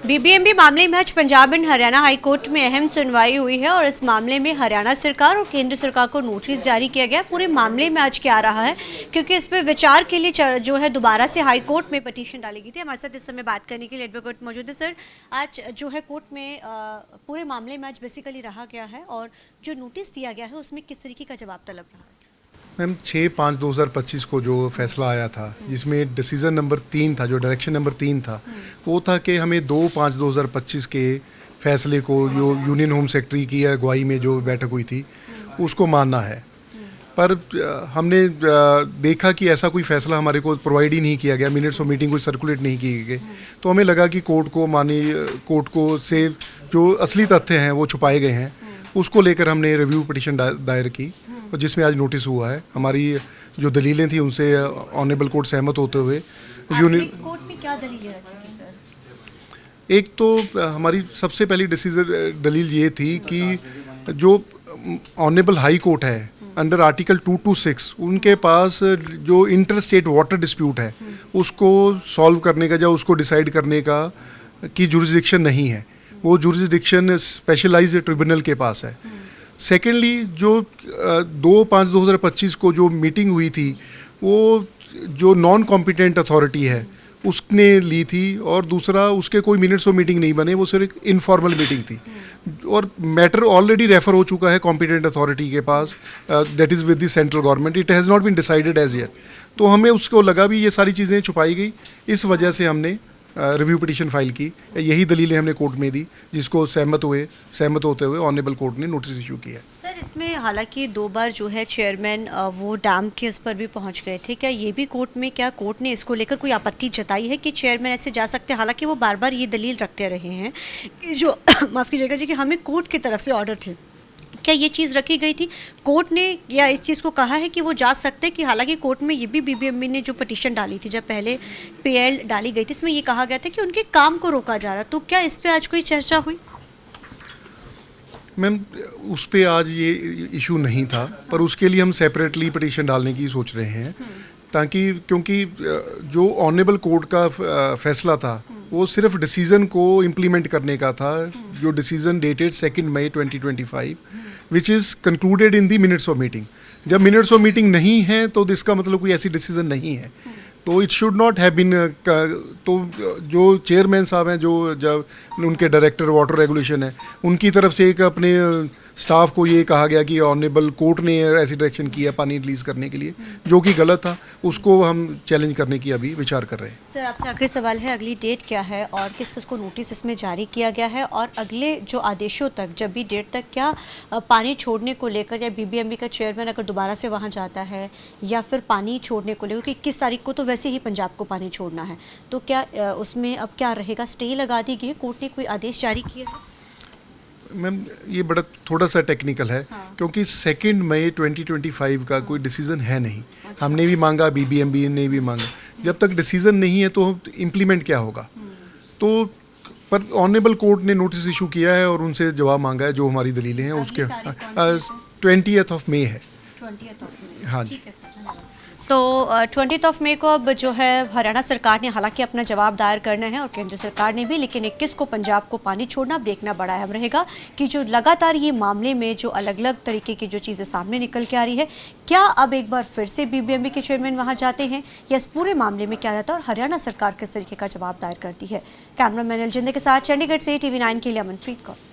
BBMB मामले में आज Punjab and Haryana high court में अहम सुनवाई हुई है और इस मामले में हरियाणा सरकार और केंद्र सरकार को नोटिस जारी किया गया। पूरे मामले में आज क्या आ रहा है, क्योंकि इस पर विचार के लिए जो है दोबारा से हाई कोर्ट में पिटीशन डाली गई थी। हमारे साथ इस समय बात करने के लिए एडवोकेट मौजूद है। सर, आज जो है कोर्ट में पूरे मामले में आज बेसिकली रहा गया है और जो नोटिस दिया गया है उसमें किस तरीके का जवाब तलब रहा है? मैम 6/5/2025 को जो फैसला आया था, जिसमें डिसीज़न नंबर 3 था, जो डायरेक्शन नंबर 3 था, वो था कि हमें 2/5/2025 के फैसले को, जो यूनियन होम सेक्रेटरी की अगुवाई में जो बैठक हुई थी, उसको मानना है। पर हमने देखा कि ऐसा कोई फैसला हमारे को प्रोवाइड ही नहीं किया गया, मिनट्स ऑफ मीटिंग को सर्कुलेट नहीं किए गए, तो हमें लगा कि कोर्ट को से जो असली तथ्य हैं वो छुपाए गए हैं, उसको लेकर हमने रिव्यू पिटीशन दायर की, और जिसमें आज नोटिस हुआ है। हमारी जो दलीलें थी उनसे ऑनरेबल कोर्ट सहमत होते हुए यूनियन कोर्ट में क्या दलीलें रखी थी सर? एक तो हमारी सबसे पहली दलील ये थी कि जो ऑनरेबल हाई कोर्ट है अंडर आर्टिकल 226, उनके पास जो इंटर स्टेट वाटर डिस्प्यूट है उसको सॉल्व करने का या उसको डिसाइड करने का की जुरिसडिक्शन नहीं है। वो जुरिसडिक्शन स्पेशलाइज्ड ट्रिब्यूनल के पास है। सेकेंडली, जो 2/5/2025 को जो मीटिंग हुई थी, वो जो नॉन कॉम्पिटेंट अथॉरिटी है उसने ली थी, और दूसरा उसके कोई मिनट्स ऑफ मीटिंग नहीं बने, वो सिर्फ इनफॉर्मल मीटिंग थी, और मैटर ऑलरेडी रेफर हो चुका है कॉम्पिटेंट अथॉरिटी के पास, that is with the central government. It has not been decided as yet. तो हमें उसको लगा भी ये सारी चीज़ें छुपाई गई, इस वजह से हमने रिव्यू पिटीशन फाइल की। यही दलीलें हमने कोर्ट में दी, जिसको सहमत होते हुए ऑनरेबल कोर्ट ने नोटिस इशू किया। सर, इसमें हालांकि 2 बार जो है चेयरमैन वो डैम के उस पर भी पहुंच गए थे, क्या ये भी कोर्ट ने इसको लेकर कोई आपत्ति जताई है कि चेयरमैन ऐसे जा सकते हैं? हालांकि वो बार बार ये दलील रखते रहे हैं कि जो माफ़ कीजिएगा जी, कि हमें कोर्ट की तरफ से ऑर्डर थे। क्या ये चीज़ रखी गई थी? कोर्ट ने या इस चीज़ को कहा है कि वो जा सकते हैं? कि हालांकि कोर्ट में ये भी बीबीएमबी ने जो पिटीशन डाली थी, जब पहले पीएल डाली गई थी, इसमें ये कहा गया था कि उनके काम को रोका जा रहा, तो क्या इस पे आज कोई चर्चा हुई? मैम, उस पर आज ये इशू नहीं था, पर उसके लिए हम सेपरेटली पिटीशन डालने की सोच रहे हैं, ताकि क्योंकि जो ऑनरेबल कोर्ट का फैसला था वो सिर्फ डिसीज़न को इम्प्लीमेंट करने का था, जो decision dated 2 May 2025, which is concluded in the minutes of meeting. जब मिनट्स ऑफ मीटिंग नहीं है तो इसका मतलब कोई ऐसी डिसीज़न नहीं है, तो it should not have been. तो जो चेयरमैन साहब हैं, जो जब उनके डायरेक्टर वाटर रेगुलेशन है, उनकी तरफ से एक अपने स्टाफ को ये कहा गया कि ऑनरेबल कोर्ट ने ऐसी डायरेक्शन किया पानी रिलीज़ करने के लिए, जो कि गलत था। उसको हम चैलेंज करने की अभी विचार कर रहे हैं। सर, आपसे आखिरी सवाल है, अगली डेट क्या है और किस किस को नोटिस इसमें जारी किया गया है, और अगले जो आदेशों तक, जब भी डेट तक, क्या पानी छोड़ने को लेकर, या बीबीएमबी का चेयरमैन अगर दोबारा से वहाँ जाता है, या फिर पानी छोड़ने को लेकर, क्योंकि 21 तारीख को तो वैसे ही पंजाब को पानी छोड़ना है, तो क्या उसमें अब क्या रहेगा? स्टे लगा दी गई, कोर्ट ने कोई आदेश जारी किया है? मैम, ये बड़ा थोड़ा सा टेक्निकल है, क्योंकि 2 मई 2025 का कोई डिसीज़न है नहीं। हमने भी मांगा, बीबीएमबी ने भी मांगा। जब तक डिसीज़न नहीं है तो इम्प्लीमेंट क्या होगा? तो पर ऑनरेबल कोर्ट ने नोटिस इशू किया है और उनसे जवाब मांगा है, जो हमारी दलीलें हैं उसके। 20th मई है। 20th हाँ जी। तो 20 मई को अब जो है हरियाणा सरकार ने हालांकि अपना जवाब दायर करना है, और केंद्र सरकार ने भी, लेकिन 21 को पंजाब को पानी छोड़ना। अब देखना बड़ा अहम रहेगा कि जो लगातार ये मामले में जो अलग अलग तरीके की जो चीज़ें सामने निकल के आ रही है, क्या अब एक बार फिर से बीबीएमबी के चेयरमैन वहाँ जाते हैं, या इस पूरे मामले में क्या रहता है, और हरियाणा सरकार किस तरीके का जवाब दायर करती है। कैमरामैन अलजिंदे के साथ चंडीगढ़ से TV9 के लिए अमनप्रीत कौर।